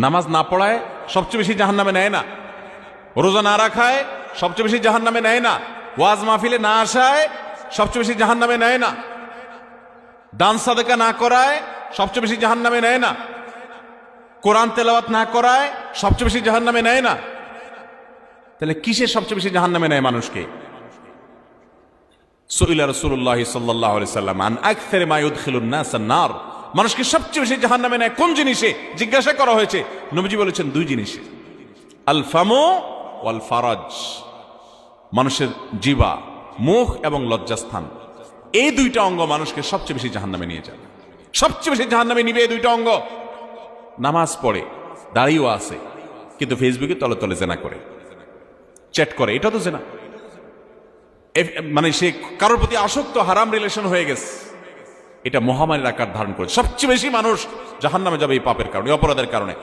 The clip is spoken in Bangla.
নামাজ না পড়ায় সবচেয়ে বেশি জাহান্নামে নেয় না, রোজা না রাখায় সবচেয়ে বেশি জাহান্নামে নেয় না, ওয়াজ মাহফিলে না আসায় সবচেয়ে বেশি জাহান্নামে নেয় না, দান সাদেকা না করায় সবচেয়ে বেশি জাহান্নামে নেয় না, কোরআন তেলাওয়াত না করায় সবচেয়ে বেশি জাহান্নামে নেয় না। তাহলে কিসের সবচেয়ে বেশি জাহান্নামে নেয় মানুষকে? সুইলা রাসূলুল্লাহ সাল্লাল্লাহু আলাইহি সাল্লাম আন আকসার মা ইউদখিলুন নাস আন-নার, মানুষকে সবচেয়ে বেশি জাহান্নামে নেয় কোন জিনিসে জিজ্ঞাসা করা হয়েছে। নবীজি বলেছেন দুই জিনিসে, আল ফামু ওয়াল ফারাজ, মানুষের জিহ্বা, মুখ এবং লজ্জাস্থান, এই দুইটা অঙ্গ মানুষকে সবচেয়ে বেশি জাহান্নামে নিয়ে যাবে। সবচেয়ে বেশি জাহান্নামে নিবে এই দুইটা অঙ্গ। নামাজ পড়ে, দাঁড়িয়েও আছে, কিন্তু ফেসবুকে তলে তলে জেনা করে, চ্যাট করে, এটা তো জেনা। মানে সে কারোর প্রতি আসক্ত, হারাম রিলেশন হয়ে গেছে, এটা মহামারীর আকার ধারণ করে। সবচেয়ে বেশি মানুষ জাহান্নামে যাবে এই পাপের কারণে, অপরাধের কারণে।